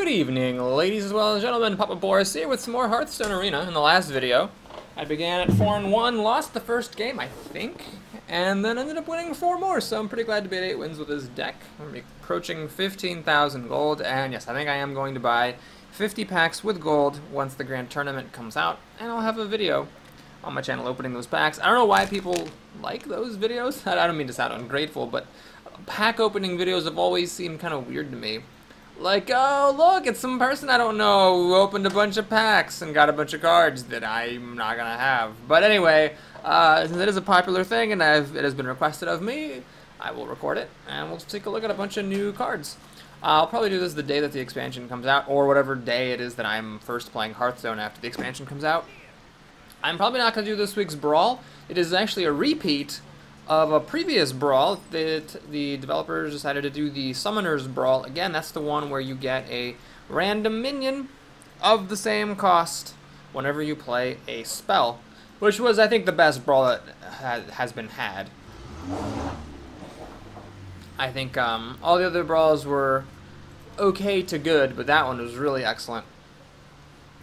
Good evening, ladies as well as gentlemen. Papa Boris here with some more Hearthstone Arena. In the last video, I began at 4-1, lost the first game, I think, and then ended up winning 4 more, so I'm pretty glad to be at 8 wins with this deck. I'm approaching 15,000 gold, and yes, I think I am going to buy 50 packs with gold once the Grand Tournament comes out, and I'll have a video on my channel opening those packs. I don't know why people like those videos. I don't mean to sound ungrateful, but pack opening videos have always seemed kind of weird to me. Like, oh, look, it's some person I don't know who opened a bunch of packs and got a bunch of cards that I'm not going to have. But anyway, since it is a popular thing and it has been requested of me, I will record it and we'll take a look at a bunch of new cards. I'll probably do this the day that the expansion comes out, or whatever day it is that I'm first playing Hearthstone after the expansion comes out. I'm probably not going to do this week's Brawl. It is actually a repeat of a previous Brawl that the developers decided to do the Summoner's Brawl. Again, that's the one where you get a random minion of the same cost whenever you play a spell, which was, I think, the best Brawl that has been had. I think all the other Brawls were okay to good, but that one was really excellent.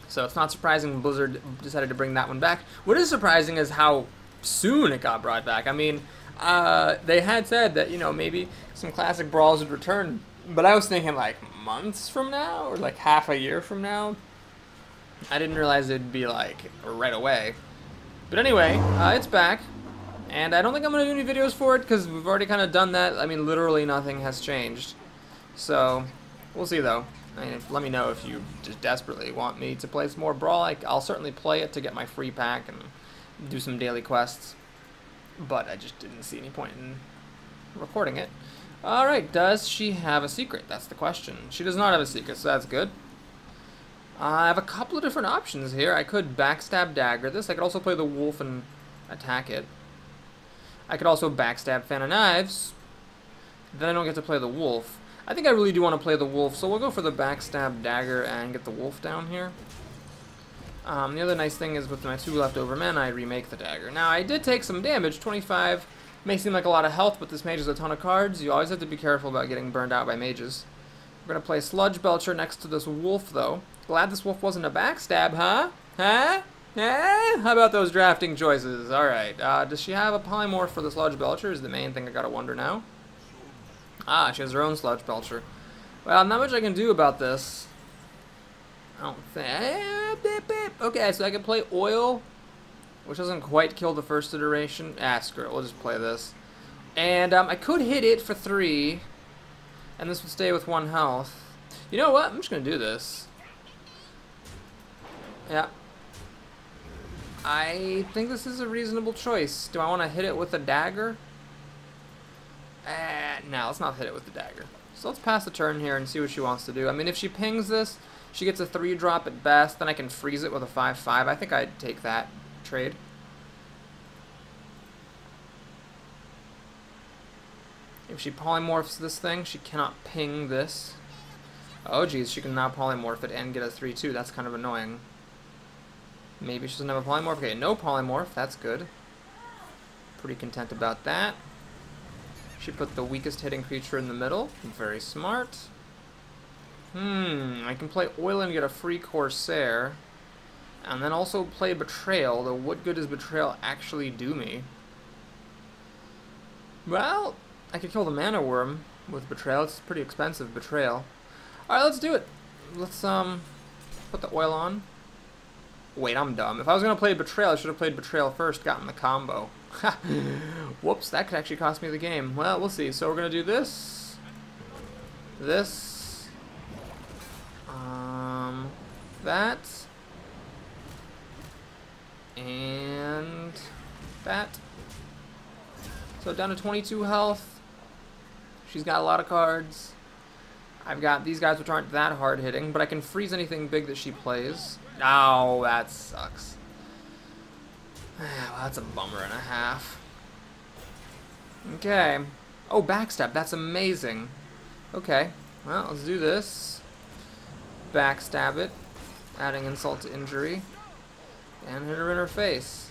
So it's not surprising Blizzard decided to bring that one back. What is surprising is how soon it got brought back. I mean, they had said that, you know, maybe some classic brawls would return, but I was thinking like months from now or like half a year from now. I didn't realize it'd be like right away. But anyway, it's back, and I don't think I'm going to do any videos for it because we've already kind of done that. I mean, literally nothing has changed. So, we'll see though. I mean, let me know if you just desperately want me to play some more Brawl. I'll certainly play it to get my free pack and do some daily quests, but I just didn't see any point in recording it. Alright, does she have a secret? That's the question. She does not have a secret, so that's good. I have a couple of different options here. I could backstab dagger this. I could also play the wolf and attack it. I could also backstab Fan of Knives. Then I don't get to play the wolf. I think I really do want to play the wolf, so we'll go for the backstab dagger and get the wolf down here. The other nice thing is with my 2 leftover men, I remake the dagger. Now, I did take some damage. 25 may seem like a lot of health, but this mage has a ton of cards. You always have to be careful about getting burned out by mages. We're going to play Sludge Belcher next to this wolf, though. Glad this wolf wasn't a backstab, huh? Huh? How about those drafting choices? Alright, does she have a polymorph for the Sludge Belcher is the main thing I gotta wonder now. Ah, she has her own Sludge Belcher. Well, not much I can do about this. I don't think. Okay, so I can play Oil, which doesn't quite kill the first iteration. Ah, screw it. We'll just play this. And I could hit it for 3, and this would stay with 1 health. You know what? I'm just going to do this. Yeah. I think this is a reasonable choice. Do I want to hit it with a dagger? No, let's not hit it with the dagger. So let's pass the turn here and see what she wants to do. I mean, if she pings this, she gets a 3-drop at best, then I can freeze it with a 5/5. I think I'd take that trade. If she polymorphs this thing, she cannot ping this. Oh geez, she can now polymorph it and get a 3/2. That's kind of annoying. Maybe she doesn't have a polymorph. Okay, no polymorph. That's good. Pretty content about that. She put the weakest hitting creature in the middle. Very smart. I can play Oil and get a free Corsair. And then also play Betrayal, though what good does Betrayal actually do me? Well, I could kill the Mana Worm with Betrayal. It's pretty expensive, Betrayal. Alright, let's do it. Let's put the Oil on. Wait, I'm dumb. If I was going to play Betrayal, I should have played Betrayal first, gotten the combo. Whoops, that could actually cost me the game. Well, we'll see. So we're going to do this. This. That. And that. So down to 22 health. She's got a lot of cards. I've got these guys which aren't that hard hitting, but I can freeze anything big that she plays. Oh, that sucks. Well, that's a bummer and a half. Okay. Oh, backstab. That's amazing. Okay. Well, let's do this. Backstab it. Adding insult to injury. And hit her in her face.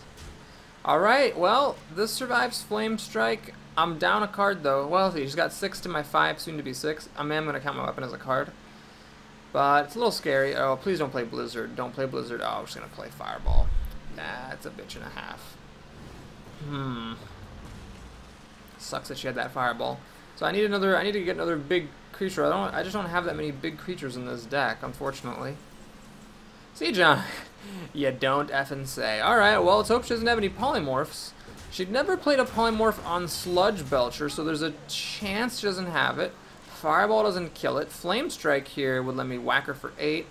Alright, well, this survives Flame Strike. I'm down a card though. Well, she's got 6 to my 5, soon to be 6. I mean, I'm going to count my weapon as a card. But it's a little scary. Oh, please don't play Blizzard. Don't play Blizzard. Oh, I'm just going to play Fireball. That's a bitch and a half. Sucks that she had that Fireball. So I need to get another big creature. I just don't have that many big creatures in this deck, unfortunately. See, John, you don't effing say. Alright, well, let's hope she doesn't have any polymorphs. She'd never played a polymorph on Sludge Belcher, so there's a chance she doesn't have it. Fireball doesn't kill it. Flame Strike here would let me whack her for 8.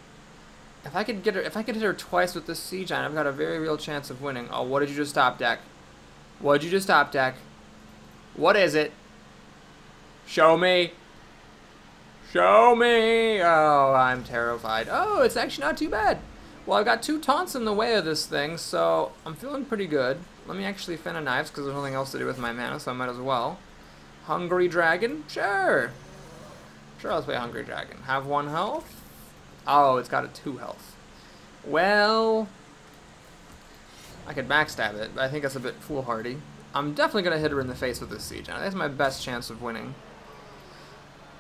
If I could hit her twice with this Sea Giant, I've got a very real chance of winning. Oh, what did you just top deck? What did you just top deck? What is it? Show me. Show me. Oh, I'm terrified. Oh, it's actually not too bad. Well, I've got 2 taunts in the way of this thing, so I'm feeling pretty good. Let me actually fin a knives because there's nothing else to do with my mana, so I might as well. Hungry Dragon? Sure. Sure, let's play Hungry Dragon. Have 1 health? Oh, it's got a 2 health. Well, I could backstab it, but I think that's a bit foolhardy. I'm definitely going to hit her in the face with this Siege. I think that's my best chance of winning.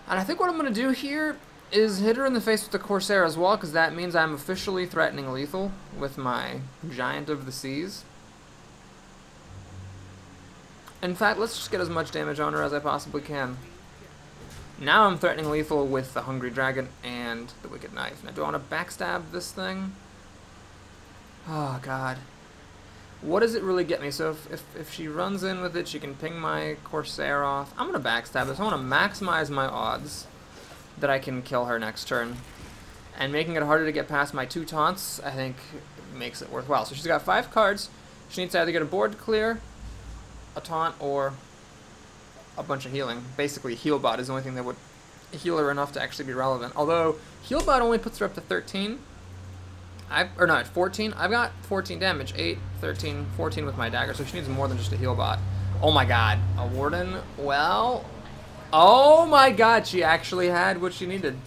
And I think what I'm going to do here is hit her in the face with the Corsair as well, because that means I'm officially threatening lethal with my Giant of the Seas. In fact, let's just get as much damage on her as I possibly can. Now I'm threatening lethal with the Hungry Dragon and the Wicked Knife. Now, do I want to backstab this thing? Oh, God. What does it really get me? So if she runs in with it, she can ping my Corsair off. I'm going to backstab this. I want to maximize my odds that I can kill her next turn. And making it harder to get past my 2 taunts, I think, makes it worthwhile. So she's got 5 cards. She needs to either get a board clear, a taunt, or a bunch of healing. Basically, Healbot is the only thing that would heal her enough to actually be relevant. Although, Healbot only puts her up to 13. 14. I've got 14 damage. 8, 13, 14 with my dagger, so she needs more than just a Healbot. Oh my god. A Warden? Well... Oh my god, she actually had what she needed.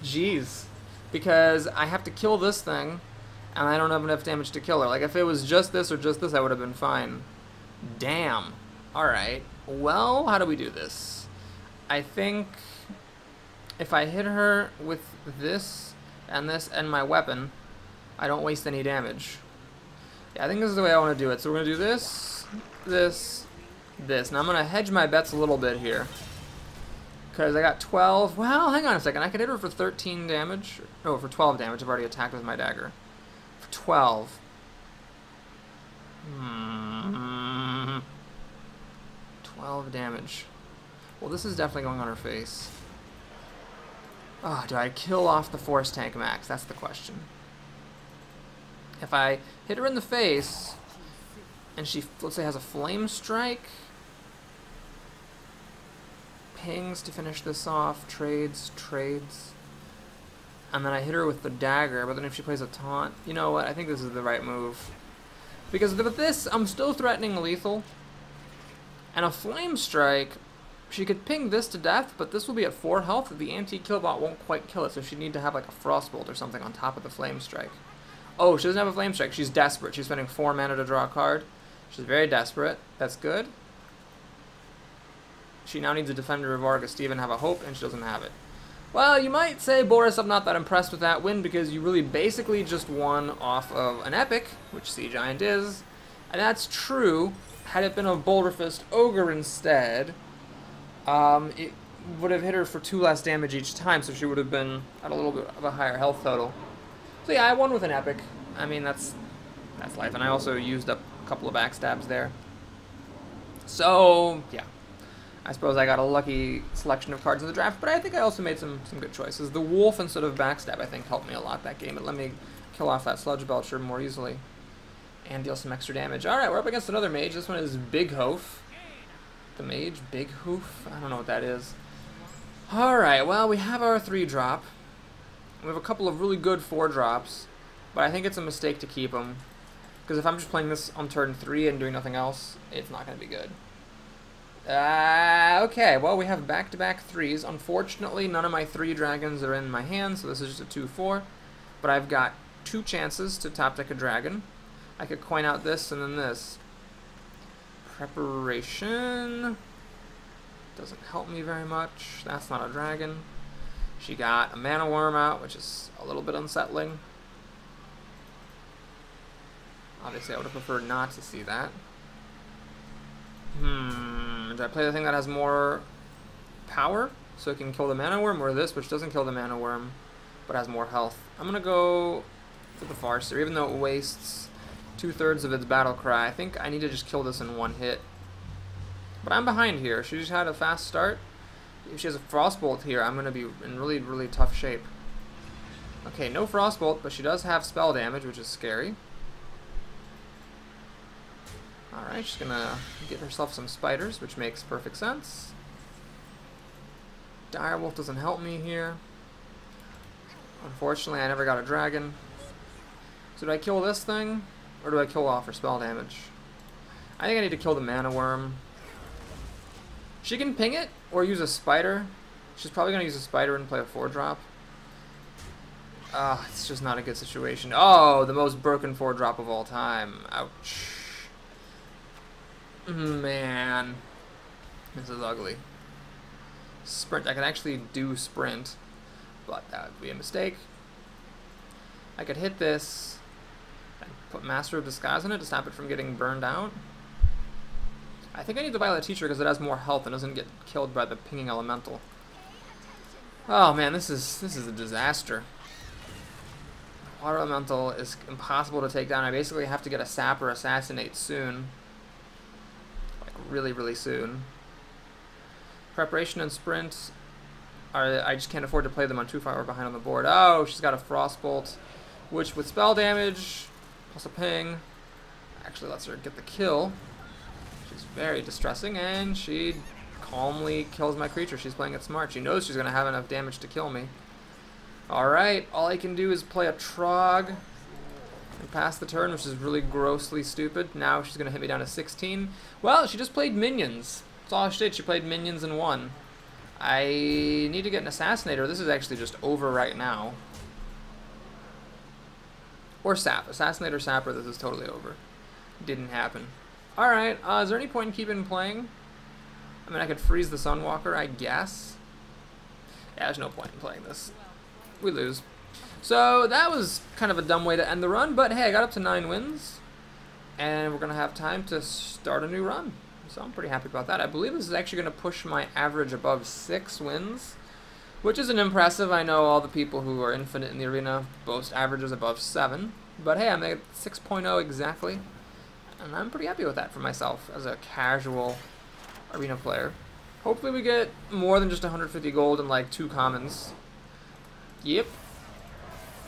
Jeez. Because I have to kill this thing, and I don't have enough damage to kill her. Like, if it was just this or just this, I would have been fine. Damn. Alright. Well, how do we do this? I think if I hit her with this and my weapon, I don't waste any damage. Yeah, I think this is the way I want to do it. So we're going to do this, this, this. Now I'm going to hedge my bets a little bit here. Because I got 12. Well, hang on a second. I could hit her for 13 damage. No, for 12 damage. I've already attacked with my dagger. For 12. 12 damage. Well, this is definitely going on her face. Oh, do I kill off the Force Tank Max? That's the question. If I hit her in the face, and she, let's say, has a Flame Strike, pings to finish this off, trades, and then I hit her with the dagger, but then if she plays a taunt, you know what, I think this is the right move. Because with this, I'm still threatening lethal, and a Flame Strike, she could ping this to death, but this will be at 4 health, the anti-killbot won't quite kill it, so she'd need to have like a Frostbolt or something on top of the Flame Strike. Oh, she doesn't have a Flame Strike, she's desperate, she's spending 4 mana to draw a card. She's very desperate, that's good. She now needs a Defender of Argus to even have a hope, and she doesn't have it. Well, you might say, Boris, I'm not that impressed with that win, because you really basically just won off of an epic, which Sea Giant is. And that's true. Had it been a Boulderfist Ogre instead, it would have hit her for 2 less damage each time, so she would have been at a little bit of a higher health total. So yeah, I won with an epic. I mean, that's life. And I also used up a couple of backstabs there. So, yeah. I suppose I got a lucky selection of cards in the draft, but I think I also made some good choices. The Wolf instead of Backstab, I think, helped me a lot that game. It let me kill off that Sludge Belcher more easily and deal some extra damage. Alright, we're up against another mage. This one is Big Hoof. The mage? Big Hoof? I don't know what that is. Alright, well, we have our 3-drop. We have a couple of really good 4-drops, but I think it's a mistake to keep them. Because if I'm just playing this on turn 3 and doing nothing else, it's not going to be good. Okay, well, we have back-to-back 3s. Unfortunately, none of my 3 dragons are in my hand, so this is just a 2-4. But I've got 2 chances to top deck a dragon. I could coin out this and then this. Preparation doesn't help me very much. That's not a dragon. She got a mana worm out, which is a little bit unsettling. Obviously, I would have preferred not to see that. Did I play the thing that has more power, so it can kill the mana worm, or this, which doesn't kill the mana worm, but has more health? I'm gonna go for the Farseer, even though it wastes 2/3 of its battle cry. I think I need to just kill this in one hit. But I'm behind here. She just had a fast start. If she has a Frostbolt here, I'm gonna be in really, really tough shape. Okay, no Frostbolt, but she does have spell damage, which is scary. Alright, she's gonna get herself some spiders, which makes perfect sense. Direwolf doesn't help me here. Unfortunately, I never got a dragon. So do I kill this thing, or do I kill off her spell damage? I think I need to kill the mana worm. She can ping it, or use a spider. She's probably gonna use a spider and play a 4-drop. It's just not a good situation. Oh, the most broken 4-drop of all time. Ouch. Man, this is ugly. Sprint, I can actually do sprint, but that would be a mistake. I could hit this and put Master of Disguise on it to stop it from getting burned out. I think I need the Violet Teacher because it has more health and doesn't get killed by the pinging elemental. Oh man, this is a disaster. Water elemental is impossible to take down. I basically have to get a sap or assassinate soon. Really, really soon. Preparation and sprint I just can't afford to play them on too far behind on the board. Oh, she's got a Frostbolt, which with spell damage plus a ping actually lets her get the kill. She's very distressing, and she calmly kills my creature. She's playing it smart. She knows she's going to have enough damage to kill me. Alright, all I can do is play a Trog and pass the turn, which is really grossly stupid. Now she's going to hit me down to 16. Well, she just played minions. That's all she did. She played minions and won. I need to get an Assassinator. This is actually just over right now. Or Sap. Assassinator, Sapper, this is totally over. Didn't happen. Alright, is there any point in keeping playing? I mean, I could freeze the Sunwalker, I guess. Yeah, there's no point in playing this. We lose. So that was kind of a dumb way to end the run, but hey, I got up to 9 wins, and we're going to have time to start a new run. So I'm pretty happy about that. I believe this is actually going to push my average above 6 wins, which isn't impressive. I know all the people who are infinite in the arena boast averages above 7, but hey, I'm at 6.0 exactly, and I'm pretty happy with that for myself as a casual arena player. Hopefully we get more than just 150 gold and like 2 commons. Yep.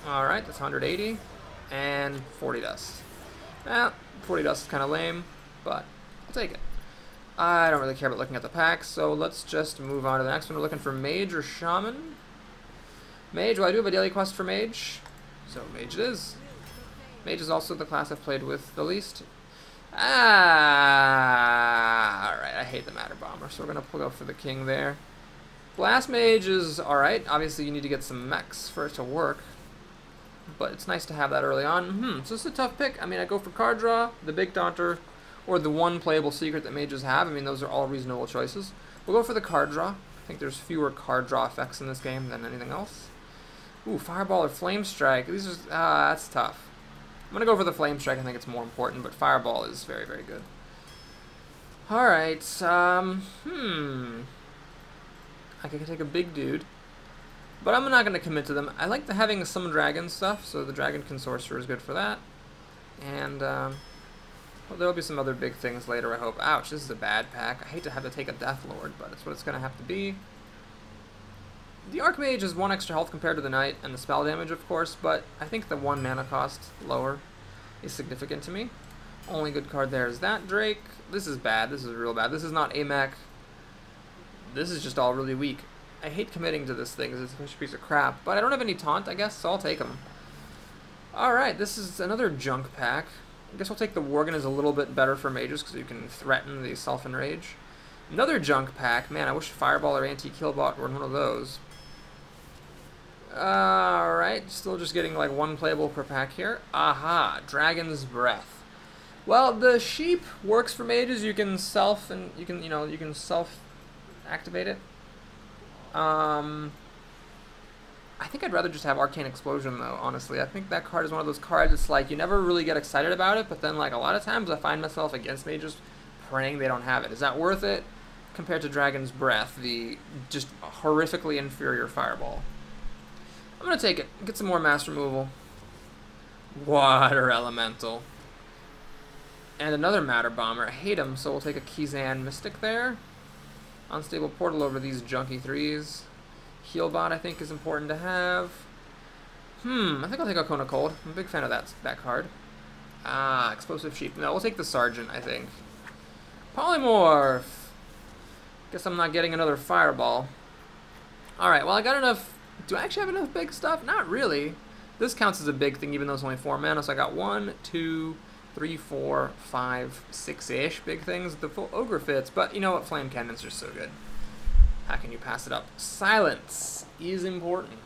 Alright, that's 180. And 40 dust. Well, 40 dust is kind of lame, but I'll take it. I don't really care about looking at the packs, so let's just move on to the next one. We're looking for Mage or Shaman. Mage, well, I do have a daily quest for Mage, so Mage it is. Mage is also the class I've played with the least. Alright, I hate the Matter Bomber, so we're going to go for the King there. Blast Mage is alright. Obviously, you need to get some mechs for it to work, but it's nice to have that early on. So this is a tough pick. I mean, I go for card draw, the Big Daunter, or the one playable secret that mages have. I mean, those are all reasonable choices. We'll go for the card draw. I think there's fewer card draw effects in this game than anything else. Ooh, Fireball or Flame Strike. These are, that's tough. I'm going to go for the Flame Strike. I think it's more important, but Fireball is very, very good. Alright, I could take a big dude, but I'm not going to commit to them. I like having some dragon stuff, so the Dragonkin Sorcerer is good for that. And, well, there'll be some other big things later, I hope. Ouch, this is a bad pack. I hate to have to take a Death Lord, but it's what it's going to have to be. The Archmage is 1 extra health compared to the Knight, and the spell damage, of course, but I think the 1 mana cost lower is significant to me. Only good card there is that Drake. This is bad. This is real bad. This is not a mech. This is just all really weak. I hate committing to this thing because it's a piece of crap, but I don't have any taunt, I guess, so I'll take them. Alright, this is another junk pack. I guess I'll take the Worgen is a little bit better for mages because you can threaten the Self-Enrage. Another junk pack. Man, I wish Fireball or Anti-Killbot were one of those. Alright, still just getting like 1 playable per pack here. Aha, Dragon's Breath. Well, the sheep works for mages. You can self activate it. I think I'd rather just have Arcane Explosion, though, honestly. I think that card is one of those cards, it's like, you never really get excited about it, but then, like, a lot of times I find myself against mages praying they don't have it. Is that worth it compared to Dragon's Breath, the just horrifically inferior Fireball? I'm going to take it. Get some more mass removal. Water Elemental. And another Matter Bomber. I hate him, so we'll take a Kizan Mystic there. Unstable Portal over these junky 3s. Healbot, I think, is important to have. I think I'll take a Kona Cold. I'm a big fan of that card. Explosive Sheep. No, we'll take the Sergeant, I think. Polymorph! Guess I'm not getting another Fireball. Alright, well, I got enough. Do I actually have enough big stuff? Not really. This counts as a big thing, even though it's only 4 mana, so I got 1, 2, 3, 4, 5, 6-ish big things. The full Ogre fits, but you know what? Flame Cannons are so good. How can you pass it up? Silence is important.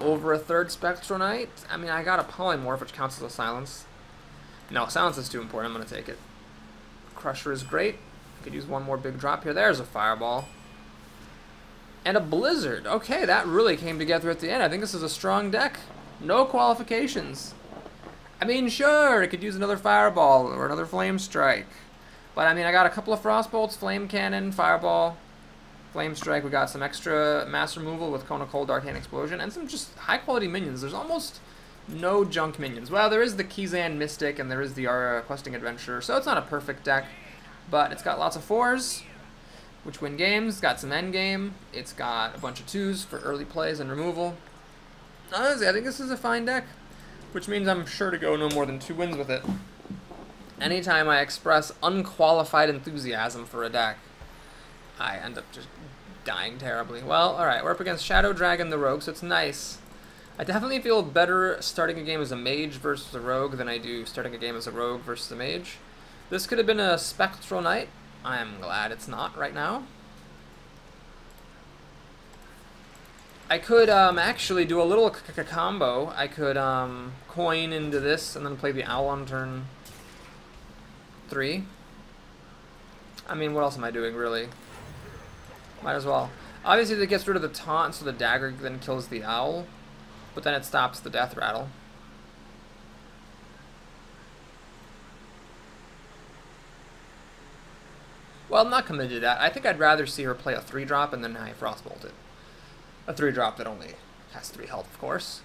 Over a third Spectral Knight? I mean, I got a Polymorph, which counts as a Silence. No, Silence is too important. I'm going to take it. Crusher is great. I could use one more big drop here. There's a Fireball. And a Blizzard. Okay, that really came together at the end. I think this is a strong deck. No qualifications. I mean, sure, it could use another Fireball or another Flame Strike. But, I mean, I got a couple of Frostbolts, Flame Cannon, Fireball, Flame Strike. We got some extra mass removal with Kona Cold, Arcane Explosion, and some just high-quality minions. There's almost no junk minions. Well, there is the Kizan Mystic, and there is the Questing Adventurer, so it's not a perfect deck. But it's got lots of 4s, which win games. It's got some endgame. It's got a bunch of 2s for early plays and removal. Honestly, I think this is a fine deck, which means I'm sure to go no more than 2 wins with it. Anytime I express unqualified enthusiasm for a deck, I end up just dying terribly. Well, alright, we're up against Shadow Dragon the Rogue, so it's nice. I definitely feel better starting a game as a mage versus a rogue than I do starting a game as a rogue versus a mage. This could have been a Spectral Knight. I am glad it's not right now. I could actually do a little combo. I could coin into this and then play the Owl on turn 3. I mean, what else am I doing, really? Might as well. Obviously, that gets rid of the taunt, so the dagger then kills the owl. But then it stops the death rattle. Well, I'm not committed to that. I think I'd rather see her play a 3-drop and then I Frostbolt it. A 3-drop that only has 3 health, of course.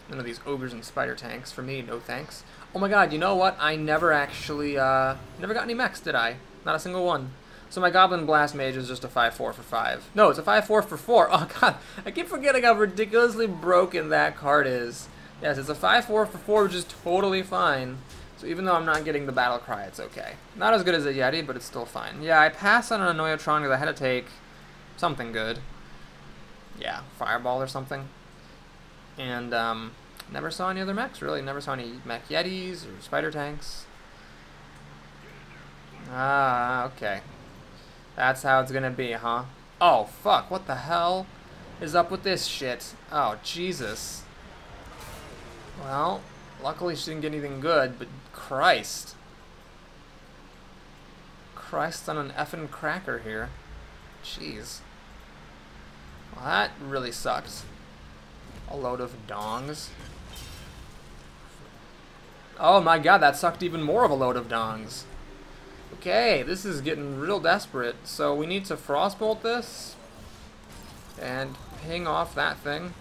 None of these ogres and spider tanks. For me, no thanks. Oh my god, you know what? I never actually, never got any mechs, did I? Not a single one. So my Goblin Blast Mage is just a 5-4 for 5. No, it's a 5-4 for 4. Oh god, I keep forgetting how ridiculously broken that card is. Yes, it's a 5-4 for 4, which is totally fine. So even though I'm not getting the Battle Cry, it's okay. Not as good as a Yeti, but it's still fine. Yeah, I passed on an Annoyatron because I had to take something good. Yeah, Fireball or something. And, never saw any other mechs, really. Never saw any mech Yetis or Spider Tanks. Ah, okay. That's how it's gonna be, huh? Oh, fuck, what the hell is up with this shit? Oh, Jesus. Well, luckily she didn't get anything good, but Christ. Christ on an effing cracker here. Jeez. Well, that really sucked. A load of dongs. Oh my god, that sucked even more of a load of dongs. Okay, this is getting real desperate. So we need to Frostbolt this and ping off that thing.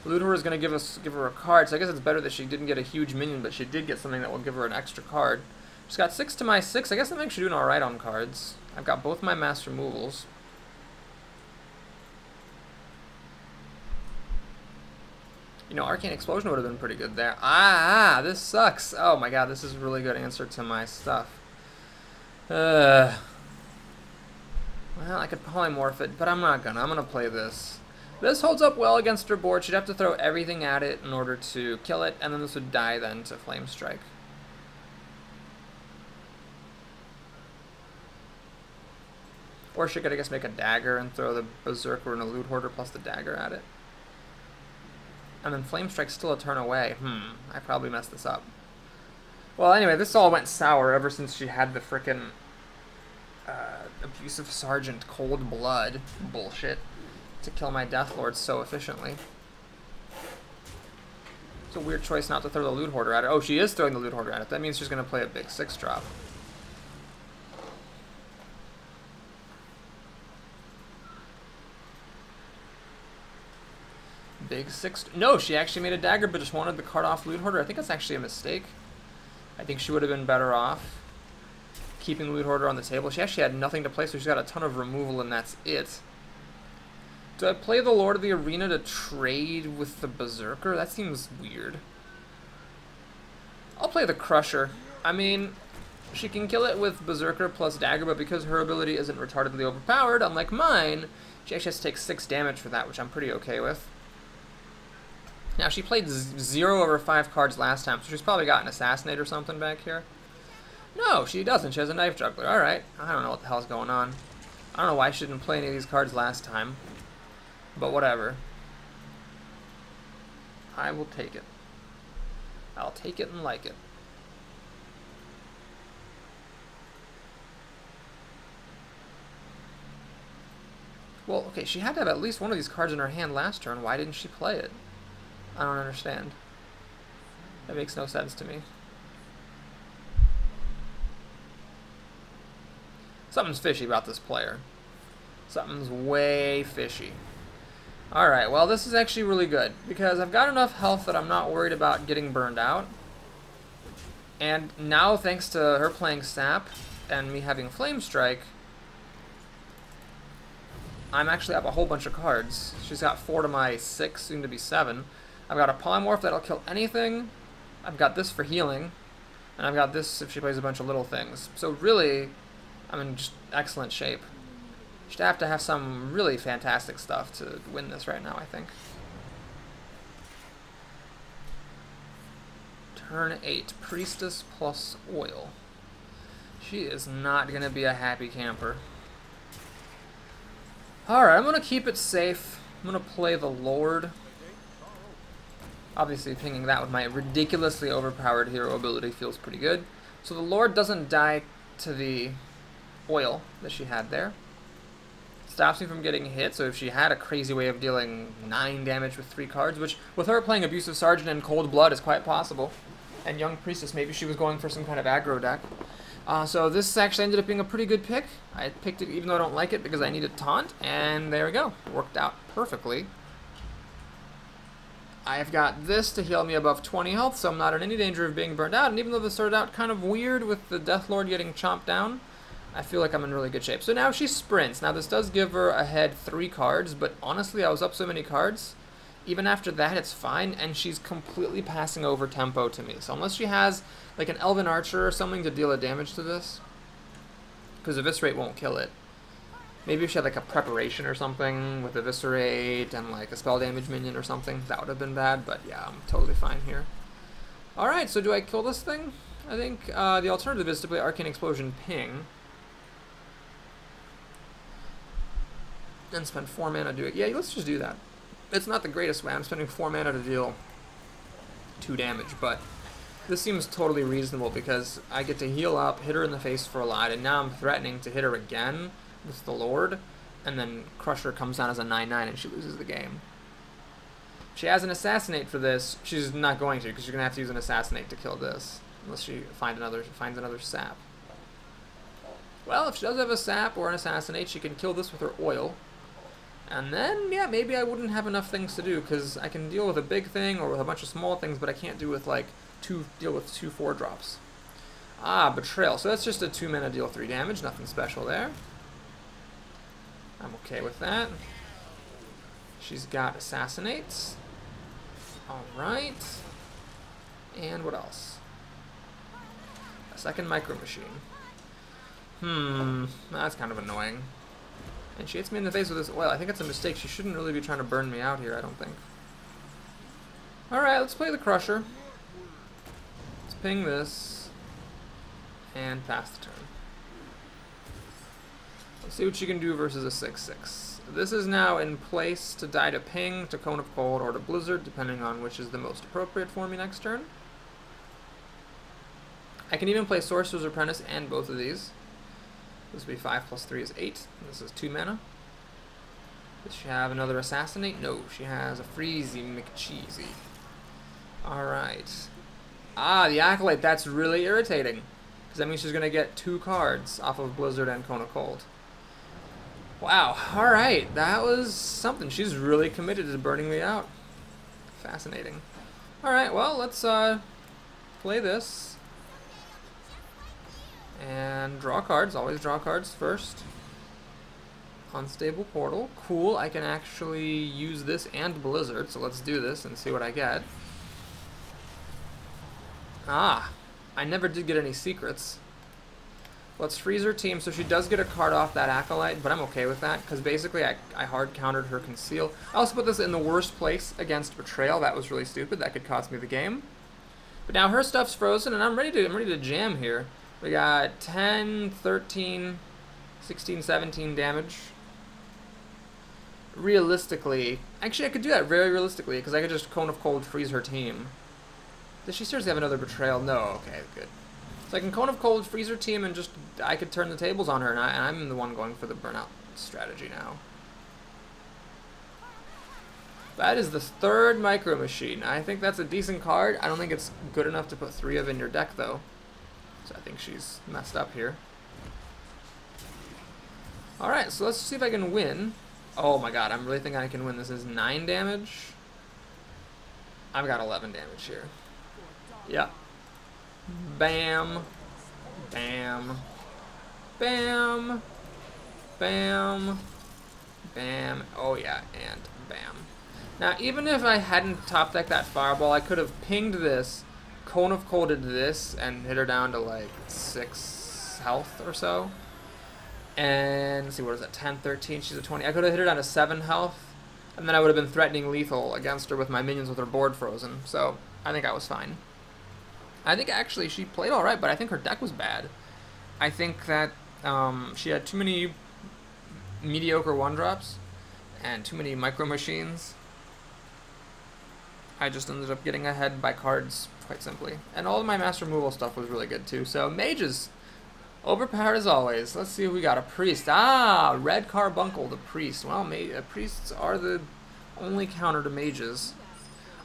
Ludor is going to give her a card, so I guess it's better that she didn't get a huge minion, but she did get something that will give her an extra card. She's got 6 to my 6. I guess I'm actually doing alright on cards. I've got both my mass removals. You know, Arcane Explosion would have been pretty good there. Ah, this sucks. Oh my god, this is a really good answer to my stuff. Well, I could polymorph it, but I'm not gonna. I'm gonna play this. This holds up well against her board. She'd have to throw everything at it in order to kill it, and then this would die then to Flame Strike. Or she could, I guess, make a dagger and throw the Berserker and a Loot Hoarder plus the dagger at it. And then Flame Strike's still a turn away. I probably messed this up. Well, anyway, this all went sour ever since she had the frickin' Abusive Sergeant Cold Blood bullshit. to kill my Death Lord so efficiently. It's a weird choice not to throw the Loot Hoarder at it. Oh, she is throwing the Loot Hoarder at it. That means she's going to play a big 6-drop. Big 6... No, she actually made a dagger, but just wanted the card off Loot Hoarder. I think that's actually a mistake. I think she would have been better off keeping the Loot Hoarder on the table. She actually had nothing to play, so she's got a ton of removal, and that's it. Do I play the Lord of the Arena to trade with the Berserker? That seems weird. I'll play the Crusher. I mean, she can kill it with Berserker plus Dagger, but because her ability isn't retardedly overpowered, unlike mine, she actually has to take 6 damage for that, which I'm pretty okay with. Now, she played 0 over 5 cards last time, so she's probably got an Assassinate or something back here. No, she doesn't. She has a Knife Juggler. Alright. I don't know what the hell's going on. I don't know why she didn't play any of these cards last time. But whatever. I will take it. I'll take it and like it. Well, okay, she had to have at least one of these cards in her hand last turn. Why didn't she play it? I don't understand. That makes no sense to me. Something's fishy about this player. Something's way fishy. Alright, well this is actually really good, because I've got enough health that I'm not worried about getting burned out. And now, thanks to her playing Sap and me having Flame Strike, I'm actually up a whole bunch of cards. She's got 4 to my 6, soon to be 7. I've got a Polymorph that'll kill anything. I've got this for healing. And I've got this if she plays a bunch of little things. So really, I'm in just excellent shape. She'd have to have some really fantastic stuff to win this right now, I think. Turn 8, Priestess plus Oil. She is not going to be a happy camper. Alright, I'm going to keep it safe. I'm going to play the Lord. Obviously, pinging that with my ridiculously overpowered hero ability feels pretty good. So the Lord doesn't die to the oil that she had there. Stops me from getting hit, so if she had a crazy way of dealing 9 damage with 3 cards, which with her playing Abusive Sergeant and Cold Blood is quite possible, and Young Priestess, maybe she was going for some kind of aggro deck. So this actually ended up being a pretty good pick. I picked it even though I don't like it because I needed Taunt, and there we go. Worked out perfectly. I've got this to heal me above 20 health, so I'm not in any danger of being burned out, and even though this started out kind of weird with the Death Lord getting chomped down, I feel like I'm in really good shape. So now she sprints. Now this does give her ahead 3 cards, but honestly I was up so many cards, even after that it's fine, and she's completely passing over tempo to me. So unless she has like an Elven Archer or something to deal a damage to this, because Eviscerate won't kill it. Maybe if she had like a Preparation or something with Eviscerate and like a spell damage minion or something, that would have been bad, but yeah, I'm totally fine here. Alright, so do I kill this thing? I think the alternative is to play Arcane Explosion Ping. And spend 4 mana to do it. Yeah, let's just do that. It's not the greatest way. I'm spending 4 mana to deal 2 damage, but this seems totally reasonable because I get to heal up, hit her in the face for a lot, and now I'm threatening to hit her again with the Lord, and then Crusher comes down as a 9/9 and she loses the game. If she has an Assassinate for this, she's not going to, because she's going to have to use an Assassinate to kill this, unless she finds another Sap. Well, if she does have a Sap or an Assassinate, she can kill this with her Oil. And then, yeah, maybe I wouldn't have enough things to do, because I can deal with a big thing or with a bunch of small things, but I can't do with, like, deal with 2 4-drops. Ah, Betrayal. So that's just a 2 mana deal 3 damage, nothing special there. I'm okay with that. She's got Assassinates. Alright. And what else? A second Micro Machine. That's kind of annoying. And she hits me in the face with this oil. I think it's a mistake. She shouldn't really be trying to burn me out here, I don't think. Alright, let's play the Crusher. Let's ping this. And pass the turn. Let's see what she can do versus a 6/6. This is now in place to die to Ping, to Cone of Cold, or to Blizzard, depending on which is the most appropriate for me next turn. I can even play Sorcerer's Apprentice and both of these. This will be 5 plus 3 is 8. This is 2 mana. Does she have another Assassinate? No, she has a Freezy McCheesy. Alright. Ah, the Acolyte, that's really irritating. Because that means she's going to get 2 cards off of Blizzard and Cone of Cold. Wow, alright, that was something. She's really committed to burning me out. Fascinating. Alright, well, let's play this. And draw cards. Always draw cards first. Unstable Portal. Cool, I can actually use this and Blizzard, so let's do this and see what I get. Ah, I never did get any secrets. Let's freeze her team, so she does get a card off that Acolyte, but I'm okay with that, because basically I hard countered her Conceal. I also put this in the worst place against Betrayal. That was really stupid. That could cost me the game. But now her stuff's frozen, and I'm ready to jam here. We got 10, 13, 16, 17 damage. Realistically, actually I could do that very realistically, because I could just Cone of Cold freeze her team. Does she seriously have another Betrayal? No, okay, good. So I can Cone of Cold, freeze her team, and just, I could turn the tables on her, and I'm the one going for the burnout strategy now. That is the 3rd Micro Machine. I think that's a decent card. I don't think it's good enough to put 3 of in your deck, though. So I think she's messed up here. Alright, so let's see if I can win. Oh my god, I'm really thinking I can win. This is 9 damage. I've got 11 damage here. Yeah. Bam. Bam. Bam. Bam. Bam. Oh yeah, and bam. Now, even if I hadn't top decked that Fireball, I could have pinged this, Cone of Colded this, and hit her down to like 6 health or so. And let's see, what is that? 10, 13, she's at 20. I could have hit her down to 7 health, and then I would have been threatening lethal against her with my minions with her board frozen. So I think I was fine. I think actually she played alright, but I think her deck was bad. I think that she had too many mediocre 1-drops and too many Micro Machines. I just ended up getting ahead by cards, quite simply. And all of my mass removal stuff was really good too. So mages, overpowered as always. Let's see if we got a priest. Ah, Red Carbuncle, the priest. Well, priests are the only counter to mages.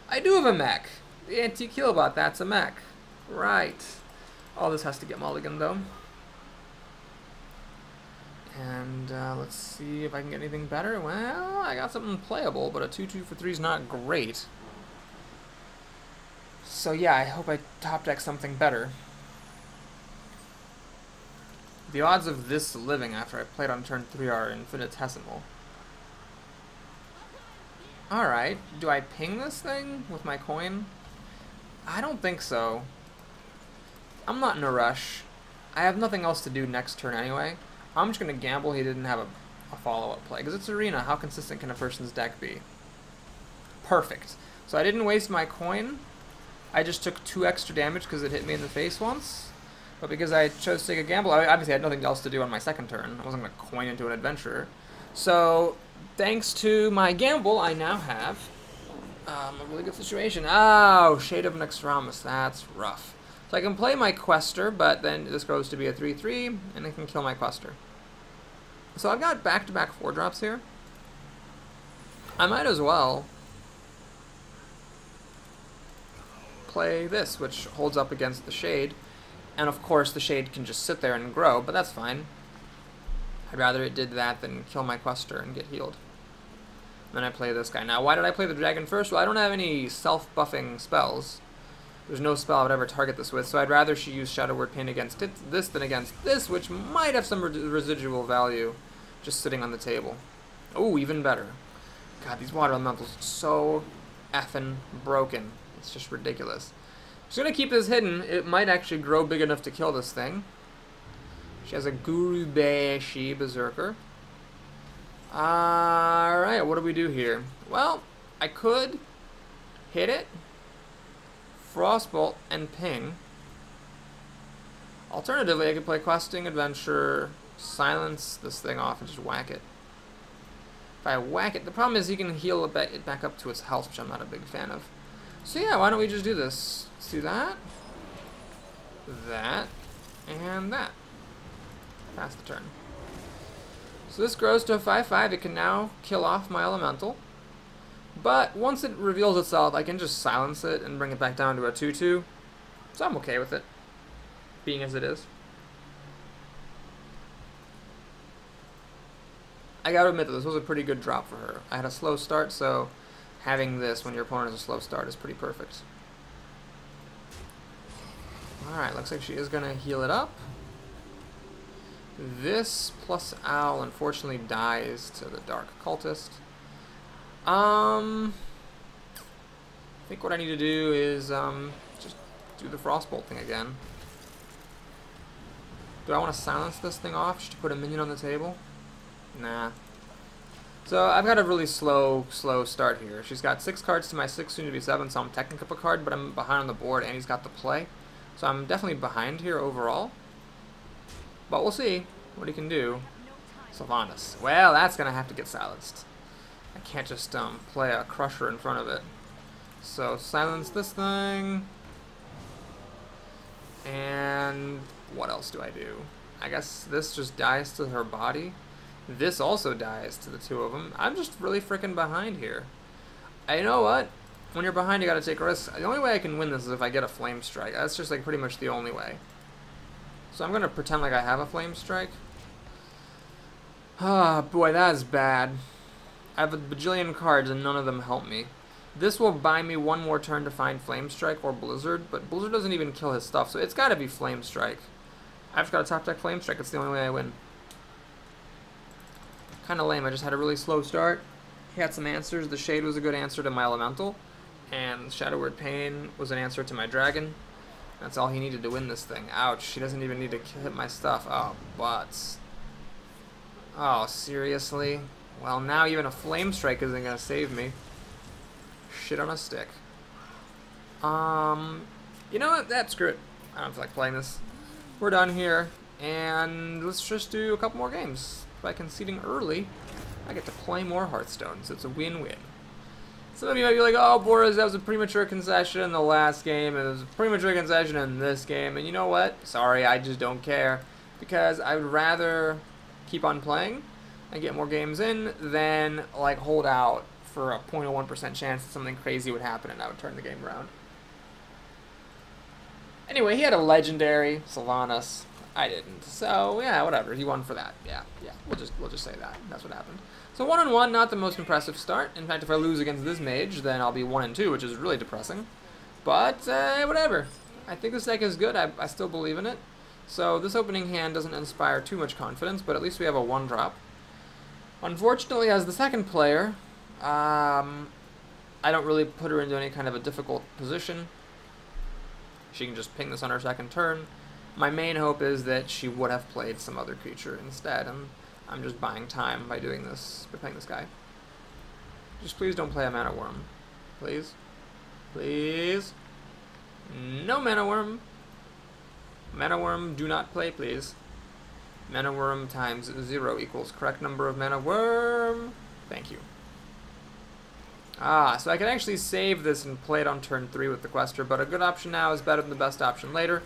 I do have a mech. The Antique Killbot, that's a mech. Right. All this has to get mulliganed though. And let's see if I can get anything better. Well, I got something playable, but a 2/2 for 3 is not great. So yeah, I hope I top deck something better. The odds of this living after I played on turn 3 are infinitesimal. Alright, do I ping this thing with my coin? I don't think so. I'm not in a rush. I have nothing else to do next turn anyway. I'm just going to gamble he didn't have a follow-up play. Because it's Arena, how consistent can a person's deck be? Perfect. So I didn't waste my coin. I just took 2 extra damage because it hit me in the face once. But because I chose to take a gamble, I obviously had nothing else to do on my second turn. I wasn't going to coin into an adventurer. So, thanks to my gamble, I now have a really good situation. Oh, Shade of Nexramus. That's rough. So I can play my Quester, but then this grows to be a 3/3, and it can kill my Quester. So I've got back-to-back 4-drops here. I might as well play this, which holds up against the Shade. And of course the Shade can just sit there and grow, but that's fine. I'd rather it did that than kill my Quester and get healed. Then I play this guy. Now, why did I play the Dragon first? Well, I don't have any self-buffing spells. There's no spell I would ever target this with, so I'd rather she use Shadow Word Pain against this than against this, which might have some residual value just sitting on the table. Oh, even better. God, these water elementals are so effing broken. It's just ridiculous. She's going to keep this hidden. It might actually grow big enough to kill this thing. She has a Gurubeshi Berserker. Alright, what do we do here? Well, I could hit it, Frostbolt, and ping. Alternatively, I could play Questing, Adventure, silence this thing off, and just whack it. If I whack it, the problem is he can heal it back up to its health, which I'm not a big fan of. So yeah, why don't we just do this? Let's do that, and that. Pass the turn. So this grows to a 5/5. It can now kill off my elemental. But once it reveals itself, I can just silence it and bring it back down to a 2/2. So I'm okay with it, being as it is. I gotta admit that this was a pretty good drop for her. I had a slow start, so having this when your opponent has a slow start is pretty perfect. Alright, looks like she is gonna heal it up. This plus Owl unfortunately dies to the Dark Cultist. I think what I need to do is just do the Frostbolt thing again. Do I want to silence this thing off just to put a minion on the table? Nah. So I've got a really slow start here. She's got 6 cards to my 6, soon to be 7, so I'm technically up a card, but I'm behind on the board and he's got the play. So I'm definitely behind here overall. But we'll see what he can do. Sylvanas. Well, that's going to have to get silenced. I can't just play a Crusher in front of it. So silence this thing. And what else do I do? I guess this just dies to her body. This also dies to the 2 of them. I'm just really freaking behind here. You know what? When you're behind, you gotta take risks. The only way I can win this is if I get a Flame Strike. That's just like pretty much the only way. So I'm gonna pretend like I have a Flame Strike. Ah, boy, that is bad. I have a bajillion cards and none of them help me. This will buy me one more turn to find Flame Strike or Blizzard, but Blizzard doesn't even kill his stuff, so it's gotta be Flame Strike. I've just got a top deck Flame Strike, it's the only way I win. Kinda lame, I just had a really slow start. He had some answers. The Shade was a good answer to my Elemental, and Shadow Word Pain was an answer to my Dragon. That's all he needed to win this thing. Ouch, he doesn't even need to hit my stuff. Oh, butts. Oh, seriously? Well, now even a Flame Strike isn't gonna save me. Shit on a stick. You know what? Screw it. I don't feel like playing this. We're done here, and let's just do a couple more games. By conceding early, I get to play more Hearthstone, so it's a win-win. Some of you might be like, oh, Boris, that was a premature concession in the last game, and it was a premature concession in this game, and you know what? Sorry, I just don't care, because I would rather keep on playing and get more games in than, like, hold out for a 0.01% chance that something crazy would happen and I would turn the game around. Anyway, he had a legendary Sylvanas. I didn't. So yeah, whatever. He won for that. Yeah. We'll just say that. That's what happened. So 1-1, not the most impressive start. In fact, if I lose against this mage, then I'll be 1-2, which is really depressing. But whatever. I think this deck is good. I still believe in it. So this opening hand doesn't inspire too much confidence, but at least we have a 1-drop. Unfortunately, as the second player, I don't really put her into any kind of a difficult position. She can just ping this on her second turn. My main hope is that she would have played some other creature instead, and I'm just buying time by doing this, by playing this guy. Just please don't play a Mana Worm. Please? Please? No Mana Worm. Mana Worm, do not play, please. Mana Worm times 0 equals correct number of Mana Worm. Thank you. So I can actually save this and play it on turn 3 with the Quester, but a good option now is better than the best option later.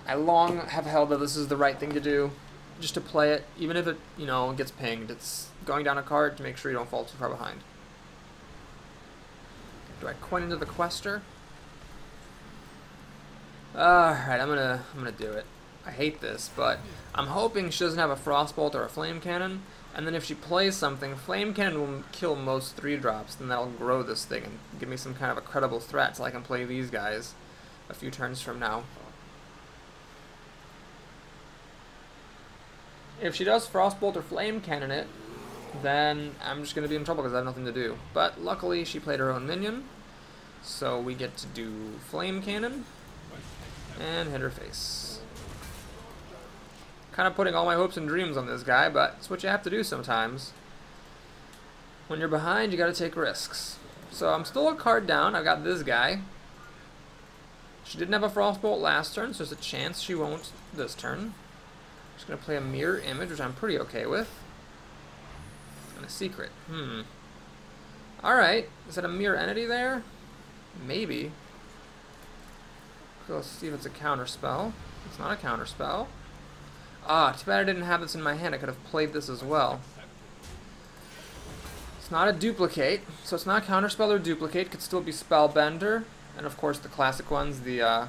I long have held that this is the right thing to do, just to play it, even if it, gets pinged. It's going down a card to make sure you don't fall too far behind. Do I coin into the Quester? Alright, I'm gonna do it. I hate this, but I'm hoping she doesn't have a Frostbolt or a Flame Cannon, and then if she plays something, Flame Cannon will kill most 3-drops, then that'll grow this thing and give me some kind of a credible threat so I can play these guys a few turns from now. If she does Frostbolt or Flame Cannon it, then I'm just going to be in trouble because I have nothing to do. But luckily, she played her own minion, so we get to do Flame Cannon and hit her face. Kind of putting all my hopes and dreams on this guy, but it's what you have to do sometimes. When you're behind, you got to take risks. So I'm still a card down. I've got this guy. She didn't have a Frostbolt last turn, so there's a chance she won't this turn. Just gonna play a Mirror Image, which I'm pretty okay with. And a Secret. Alright. Is that a Mirror Entity there? Maybe. Let's see if it's a counter spell. It's not a counter spell. Too bad I didn't have this in my hand. I could have played this as well. It's not a duplicate, so it's not counterspell or duplicate. Could still be spellbender, and of course the classic ones, the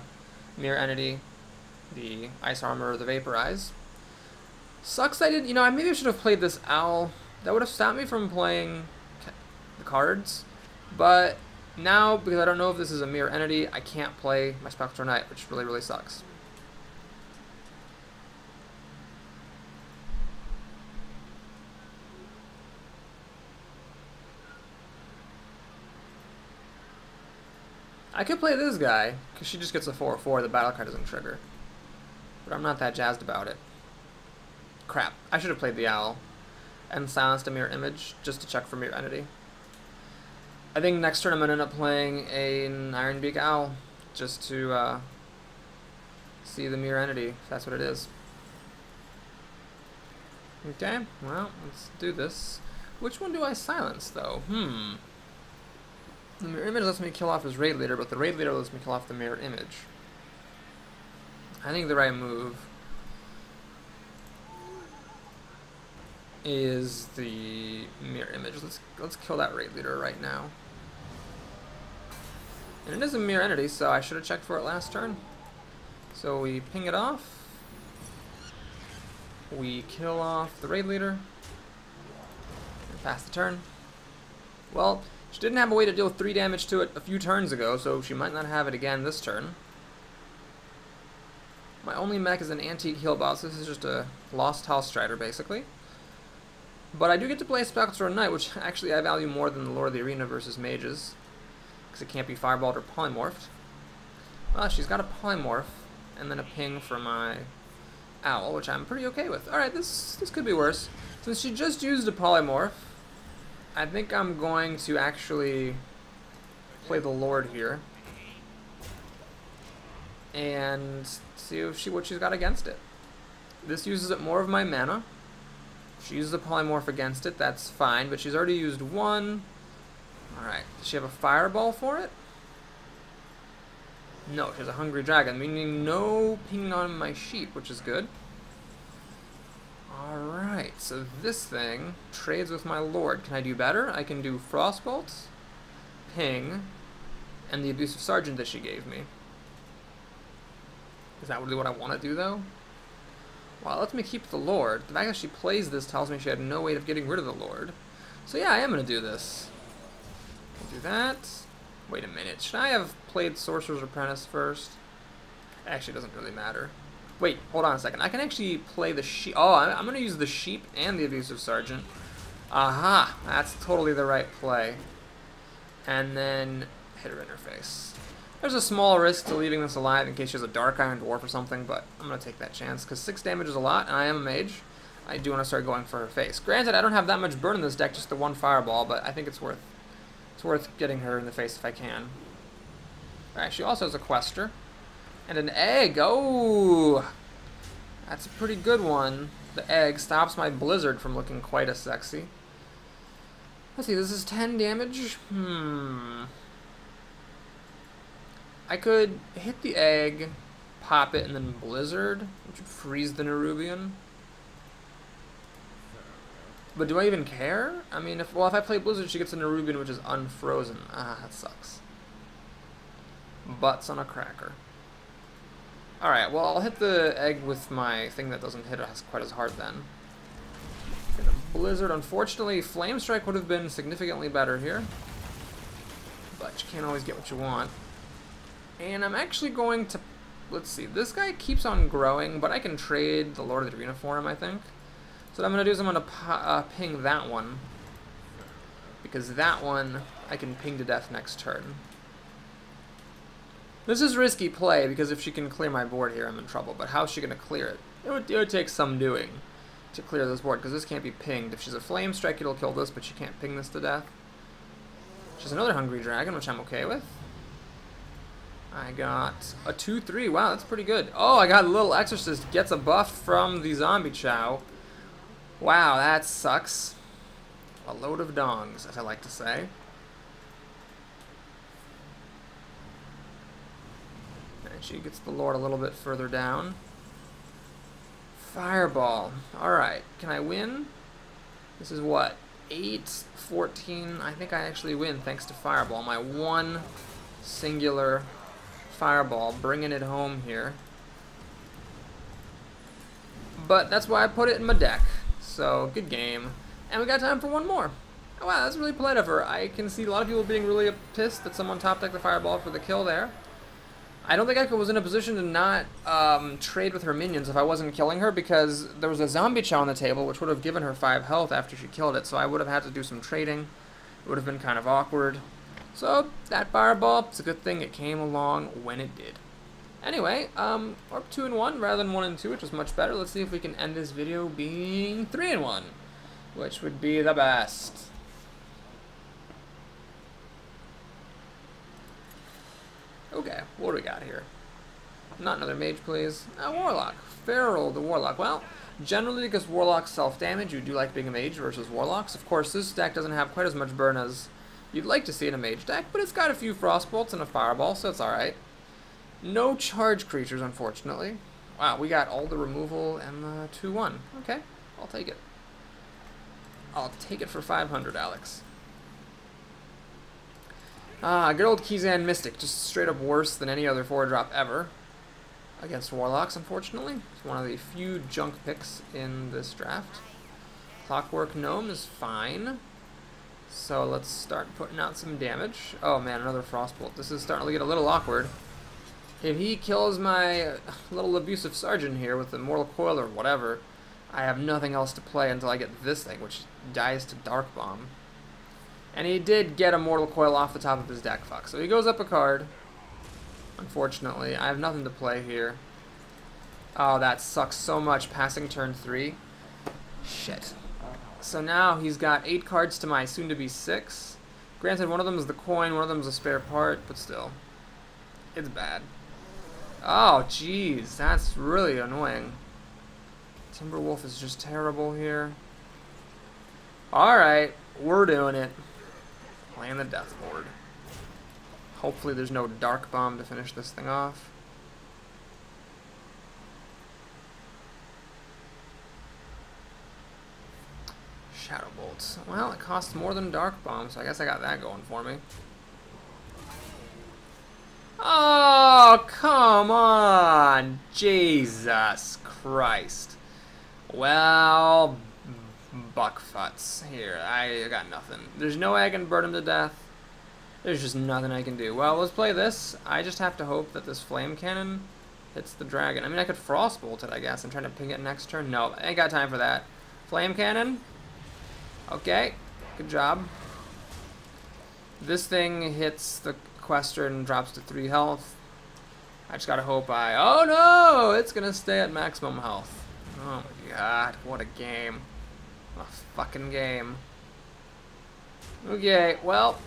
mirror entity, the ice armor, or the vaporize. Sucks I didn't, you know, maybe I should have played this owl. That would have stopped me from playing the cards, but now, because I don't know if this is a mirror entity, I can't play my Spectral Knight, which really, really sucks. I could play this guy, because she just gets a 4/4, the battle card doesn't trigger. But I'm not that jazzed about it. Crap, I should have played the owl and silenced a mirror image just to check for mirror entity. I think next turn I'm going to end up playing an Ironbeak Owl just to see the mirror entity, if that's what it is. Okay, well, let's do this. Which one do I silence, though? The mirror image lets me kill off his raid leader, but the raid leader lets me kill off the mirror image. I think the right move is the mirror image. Let's kill that raid leader right now. And it is a mirror entity, so I should have checked for it last turn. So we ping it off. We kill off the raid leader. And pass the turn. Well, she didn't have a way to deal 3 damage to it a few turns ago, so she might not have it again this turn. My only mech is an antique heal boss. This is just a Lost House Strider, basically. But I do get to play Spectral Knight, which actually I value more than the Lord of the Arena versus mages, because it can't be fireballed or polymorphed. Well, she's got a polymorph, and then a ping for my owl, which I'm pretty okay with. Alright, this could be worse. Since she just used a polymorph, I think I'm going to actually play the Lord here and see what she's got against it. This uses up more of my mana. She uses a polymorph against it, that's fine, but she's already used one. Alright, does she have a fireball for it? No, she has a hungry dragon, meaning no pinging on my sheep, which is good. Alright, so this thing trades with my Lord. Can I do better? I can do Frostbolt, ping, and the Abusive Sergeant that she gave me. Is that really what I want to do, though? Well, it lets me keep the Lord. The fact that she plays this tells me she had no way of getting rid of the Lord. So yeah, I am going to do this. I'll do that. Wait a minute. Should I have played Sorcerer's Apprentice first? Actually, it doesn't really matter. Wait, hold on a second. I can actually play the sheep. Oh, I'm going to use the sheep and the Abusive Sergeant. Aha! That's totally the right play. And then hit her in her face. There's a small risk to leaving this alive in case she has a Dark Iron Dwarf or something, but I'm going to take that chance, because 6 damage is a lot, and I am a mage. I do want to start going for her face. Granted, I don't have that much burn in this deck, just the 1 fireball, but I think it's worth getting her in the face if I can. Alright, she also has a Quester. And an egg! Oh! That's a pretty good one. The egg stops my Blizzard from looking quite as sexy. Let's see, this is 10 damage? I could hit the egg, pop it, and then Blizzard, which would freeze the Nerubian. But do I even care? I mean, if I play Blizzard, she gets a Nerubian, which is unfrozen. Ah, that sucks. Butts on a cracker. Alright, well, I'll hit the egg with my thing that doesn't hit us quite as hard then. Get a Blizzard. Unfortunately, Flame Strike would have been significantly better here. But you can't always get what you want. And I'm actually going to... Let's see. This guy keeps on growing, but I can trade the Lord of the Arena for him, I think. So what I'm going to do is I'm going to ping that one. Because that one I can ping to death next turn. This is risky play, because if she can clear my board here, I'm in trouble. But how's she going to clear it? It would take some doing to clear this board, because this can't be pinged. If she's a Flame Strike, it'll kill this, but she can't ping this to death. She's another Hungry Dragon, which I'm okay with. I got a 2/3. Wow, that's pretty good. Oh, I got a Little Exorcist. Gets a buff from the Zombie Chow. Wow, that sucks. A load of dongs, as I like to say. And she gets the Lord a little bit further down. Fireball. Alright, can I win? This is what? 8-14. I think I actually win thanks to Fireball. My one singular Fireball, bringing it home here. But that's why I put it in my deck. So, good game. And we got time for one more. Oh, wow, that's really polite of her. I can see a lot of people being really pissed that someone top decked the Fireball for the kill there. I don't think I was in a position to not trade with her minions if I wasn't killing her, because there was a zombie chow on the table, which would have given her 5 health after she killed it, so I would have had to do some trading. It would have been kind of awkward. So, that Fireball, it's a good thing it came along when it did. Anyway, we're up 2-1 rather than 1-2, which is much better. Let's see if we can end this video being 3-1, which would be the best. Okay, what do we got here? Not another mage, please. Warlock. Feral the Warlock. Well, generally because Warlocks self-damage, you do like being a mage versus Warlocks. Of course, this deck doesn't have quite as much burn as you'd like to see in a mage deck, but it's got a few Frostbolts and a Fireball, so it's alright. No charge creatures, unfortunately. Wow, we got all the removal and the 2-1. Okay, I'll take it. I'll take it for 500, Alex. Good old Kizan Mystic, just straight up worse than any other 4-drop ever against Warlocks, unfortunately. It's one of the few junk picks in this draft. Clockwork Gnome is fine. So let's start putting out some damage. Oh man, another Frostbolt. This is starting to get a little awkward. If he kills my little abusive sergeant here with the Mortal Coil or whatever, I have nothing else to play until I get this thing, which dies to Dark Bomb. And he did get a Mortal Coil off the top of his deck, fuck. So he goes up a card. Unfortunately, I have nothing to play here. Oh, that sucks so much, passing turn 3. Shit. So now he's got 8 cards to my soon-to-be 6. Granted, one of them is the coin, one of them is a spare part, but still. It's bad. Oh, jeez, that's really annoying. Timberwolf is just terrible here. Alright, we're doing it. Playing the Death Board. Hopefully there's no Dark Bomb to finish this thing off. Shadow Bolts. Well, it costs more than Dark Bomb, so I guess I got that going for me. Oh, come on! Jesus Christ. Well, buckfuts. Here, I got nothing. There's no way I can burn him to death. There's just nothing I can do. Well, let's play this. I just have to hope that this Flame Cannon hits the dragon. I mean, I could Frostbolt it, I guess. I'm trying to ping it next turn. No, I ain't got time for that. Flame Cannon. Okay, good job. This thing hits the Quester and drops to 3 health. I just gotta hope oh no! It's gonna stay at maximum health. Oh my god, what a game. What a fucking game. Okay, well,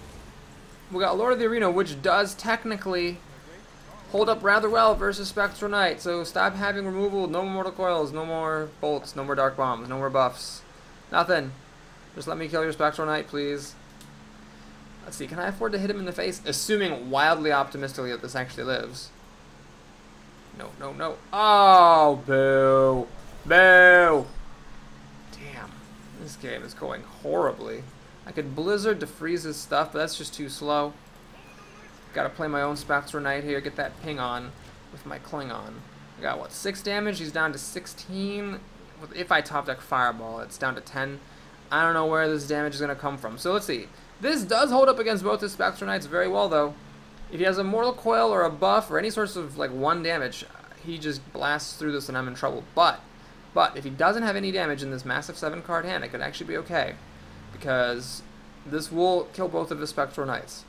we got Lord of the Arena, which does technically hold up rather well versus Spectral Knight. So stop having removal, no more Mortal Coils, no more bolts, no more Dark Bombs, no more buffs. Nothing. Just let me kill your Spectral Knight, please. Let's see, can I afford to hit him in the face? Assuming wildly optimistically that this actually lives. No, no, no. Oh, boo. Boo. Damn. This game is going horribly. I could Blizzard to freeze his stuff, but that's just too slow. Gotta play my own Spectral Knight here, get that ping on with my Klingon. I got, what, 6 damage? He's down to 16. If I top deck Fireball, it's down to 10. I don't know where this damage is going to come from. So let's see. This does hold up against both his Spectral Knights very well, though. If he has a Mortal Coil or a buff or any sorts of, like, 1 damage, he just blasts through this and I'm in trouble. But if he doesn't have any damage in this massive 7-card hand, it could actually be okay. Because this will kill both of his Spectral Knights.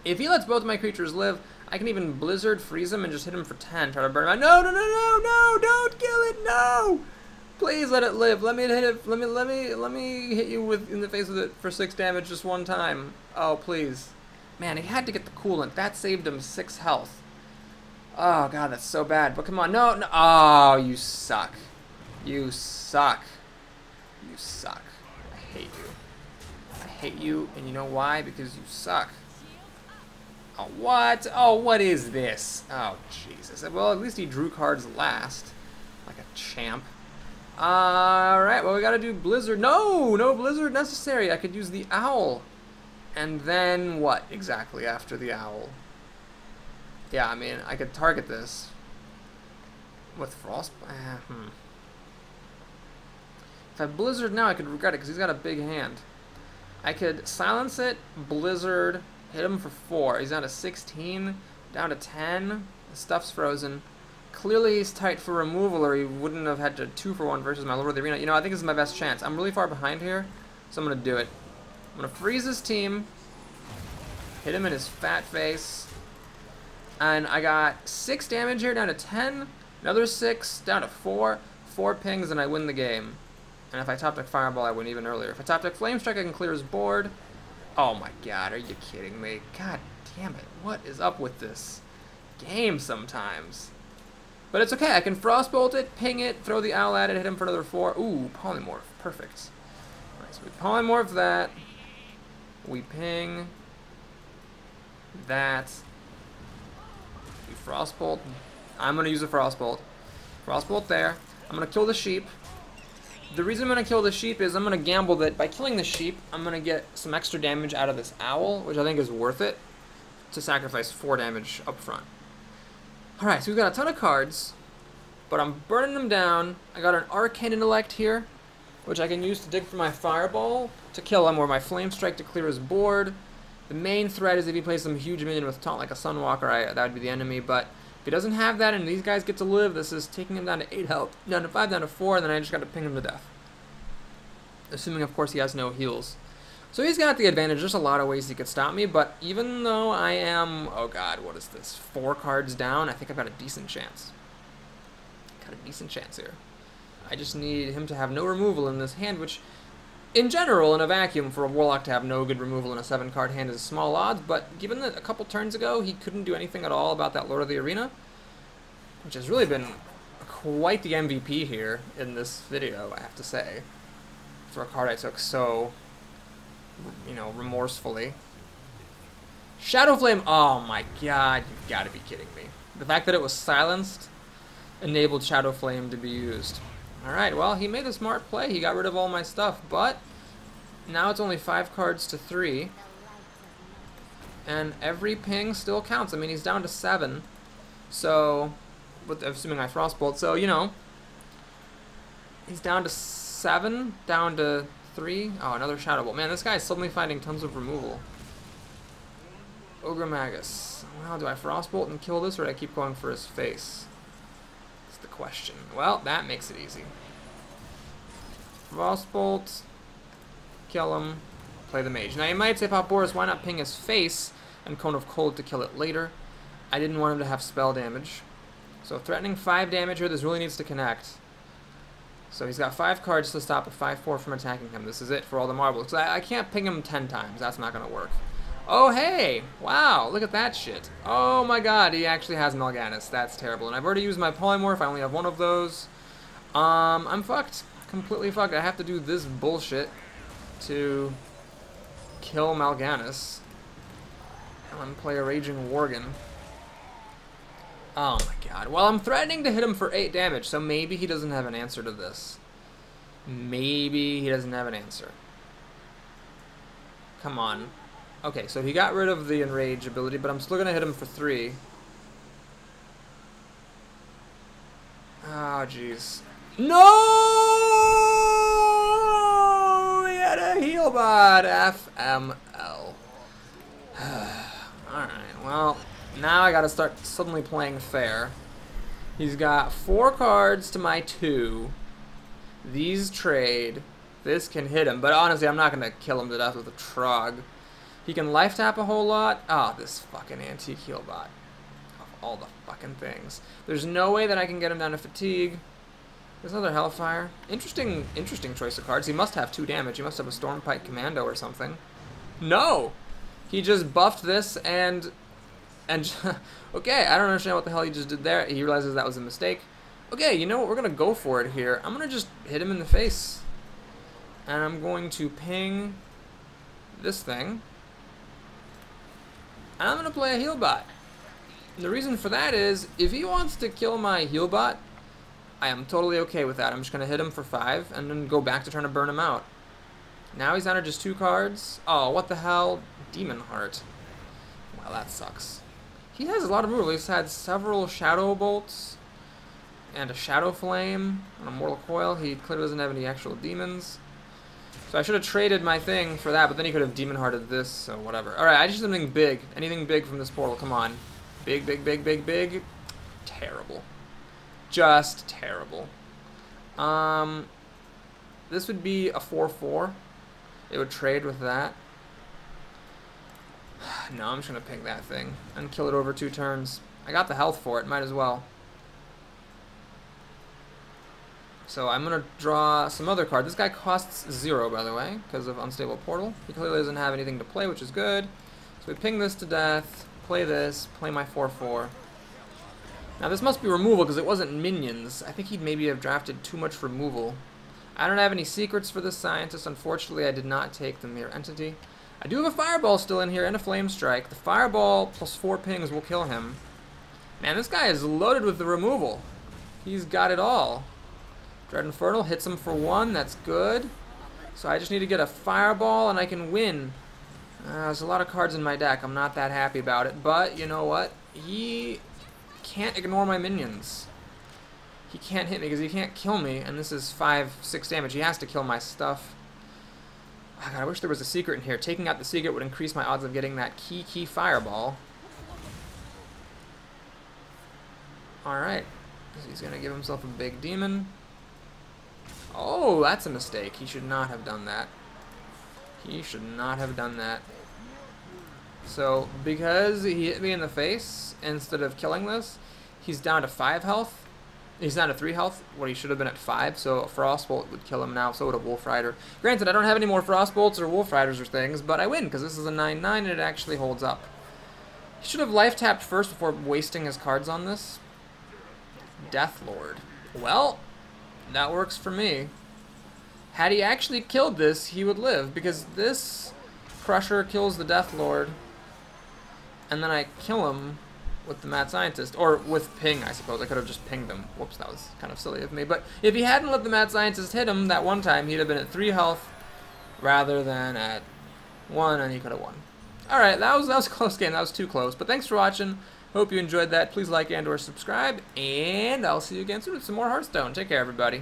If he lets both of my creatures live, I can even Blizzard freeze him and just hit him for 10, try to burn him out. No, no, no, no, no, don't kill it, no! Please let it live. Let me hit it. Let me hit you in the face with it for 6 damage just one time. Oh, please. Man, he had to get the coolant. That saved him 6 health. Oh god, that's so bad. But come on, no, no. Oh, you suck. You suck. You suck. I hate you. I hate you, and you know why? Because you suck. Oh, what? Oh, what is this? Oh, Jesus. Well, at least he drew cards last. Like a champ. Alright, well, we gotta do Blizzard. No! No Blizzard necessary. I could use the Owl. And then what exactly after the Owl? Yeah, I mean, I could target this with Frost. If I Blizzard now, I could regret it because he's got a big hand. I could silence it, Blizzard, hit him for 4. He's down to 16, down to 10. The stuff's frozen. Clearly he's tight for removal, or he wouldn't have had to 2-for-1 versus my Lord of the Arena. You know, I think this is my best chance. I'm really far behind here, so I'm going to do it. I'm going to freeze his team, hit him in his fat face, and I got 6 damage here, down to 10, another 6, down to 4, 4 pings, and I win the game. And if I top deck Fireball, I win even earlier. If I top deck Flame Strike, I can clear his board. Oh my god, are you kidding me? God damn it, what is up with this game sometimes? But it's okay, I can Frostbolt it, ping it, throw the Owl at it, hit him for another 4. Ooh, Polymorph, perfect. Alright, so we Polymorph that. We ping that. We Frostbolt. I'm going to use a Frostbolt. Frostbolt there. I'm going to kill the sheep. The reason I'm going to kill the sheep is I'm going to gamble that by killing the sheep, I'm going to get some extra damage out of this Owl, which I think is worth it, to sacrifice 4 damage up front. Alright, so we've got a ton of cards, but I'm burning them down. I got an Arcane Intellect here, which I can use to dig for my Fireball to kill him, or my Flame Strike to clear his board. The main threat is if he plays some huge minion with taunt like a Sunwalker, that would be the enemy, but if he doesn't have that and these guys get to live, this is taking him down to 8 health, down to 5, down to 4, and then I just got to ping him to death. Assuming, of course, he has no heals. So he's got the advantage. There's a lot of ways he could stop me, but even though I am, oh god, what is this, 4 cards down, I think I've got a decent chance. Got a decent chance here. I just need him to have no removal in this hand, which, in general, in a vacuum, for a Warlock to have no good removal in a 7-card hand is small odds, but given that a couple turns ago he couldn't do anything at all about that Lord of the Arena, which has really been quite the MVP here in this video, I have to say, for a card I took so, you know, remorsefully. Shadow Flame, oh my god, you've got to be kidding me. The fact that it was silenced enabled Shadow Flame to be used. Alright, well, he made a smart play. He got rid of all my stuff, but now it's only 5 cards to 3. And every ping still counts. I mean, he's down to 7. So, assuming I Frostbolt, so, you know, he's down to 7, down to 3. Oh, another Shadow Bolt. Man, this guy is suddenly finding tons of removal. Ogre Magus. Well, do I Frostbolt and kill this, or do I keep going for his face? The question. Well, that makes it easy. Frostbolt, kill him, play the mage. Now you might say, Pop Boris, why not ping his face and Cone of Cold to kill it later? I didn't want him to have spell damage. So threatening 5 damage here, this really needs to connect. So he's got 5 cards to stop a 5/4 from attacking him. This is it for all the marbles. So I can't ping him 10 times, that's not going to work. Oh, hey! Wow, look at that shit. Oh my god, he actually has Mal'Ganis. That's terrible. And I've already used my Polymorph. I only have 1 of those. I'm fucked. Completely fucked. I have to do this bullshit to kill Mal'Ganis. And then play a Raging Worgen. Oh my god. Well, I'm threatening to hit him for 8 damage, so maybe he doesn't have an answer to this. Maybe he doesn't have an answer. Come on. Okay, so he got rid of the Enrage ability, but I'm still going to hit him for 3. Oh, jeez. No! He had a heal bot. FML. Alright, well, now I got to start suddenly playing fair. He's got 4 cards to my 2. These trade. This can hit him, but honestly, I'm not going to kill him to death with a Trog. He can life tap a whole lot. Ah, oh, this fucking antique heal bot. Of all the fucking things. There's no way that I can get him down to fatigue. There's another Hellfire. Interesting choice of cards. He must have 2 damage. He must have a Stormpike Commando or something. No! He just buffed this and okay, I don't understand what the hell he just did there. He realizes that was a mistake. Okay, you know what? We're gonna go for it here. I'm gonna just hit him in the face. And I'm going to ping this thing. And I'm going to play a heal bot. And the reason for that is, if he wants to kill my heal bot, I am totally okay with that. I'm just going to hit him for 5 and then go back to trying to burn him out. Now he's down to just 2 cards. Oh, what the hell? Demon Heart. Well, that sucks. He has a lot of removal. He's had several Shadow Bolts and a Shadow Flame and a Mortal Coil. He clearly doesn't have any actual demons. So I should have traded my thing for that, but then he could have Demon Hearted this, so whatever. Alright, I just need something big. Anything big from this portal, come on. Big, big, big, big, big. Terrible. Just terrible. This would be a 4/4. It would trade with that. No, I'm just going to pick that thing and kill it over 2 turns. I got the health for it, might as well. So I'm going to draw some other card. This guy costs 0, by the way, because of Unstable Portal. He clearly doesn't have anything to play, which is good. So we ping this to death, play this, play my 4/4. Now this must be removal because it wasn't minions. I think he'd maybe have drafted too much removal. I don't have any secrets for this scientist. Unfortunately, I did not take the Mere Entity. I do have a Fireball still in here and a Flame Strike. The Fireball plus 4 pings will kill him. Man, this guy is loaded with the removal. He's got it all. Dread Infernal hits him for 1. That's good. So I just need to get a Fireball and I can win. There's a lot of cards in my deck. I'm not that happy about it. But, you know what? He can't ignore my minions. He can't hit me because he can't kill me, and this is 5-6 damage. He has to kill my stuff. Oh, God, I wish there was a secret in here. Taking out the secret would increase my odds of getting that key Fireball. Alright. So he's going to give himself a big demon. Oh, that's a mistake. He should not have done that. He should not have done that. So, because he hit me in the face, instead of killing this, he's down to 5 health. He's down to 3 health, where he should have been at 5, so a Frostbolt would kill him now, so would a Wolf Rider. Granted, I don't have any more Frostbolts or Wolf Riders or things, but I win, because this is a 9/9 and it actually holds up. He should have life tapped first before wasting his cards on this. Death Lord. Well, that works for me. Had he actually killed this, he would live, because this Crusher kills the Death Lord, and then I kill him with the Mad Scientist, or with ping, I suppose. I could have just pinged him. Whoops, that was kind of silly of me. But if he hadn't let the Mad Scientist hit him that one time, he'd have been at 3 health rather than at 1, and he could have won. Alright, that was a close game. That was too close. But thanks for watching. Hope you enjoyed that. Please like and or subscribe, and I'll see you again soon with some more Hearthstone. Take care, everybody.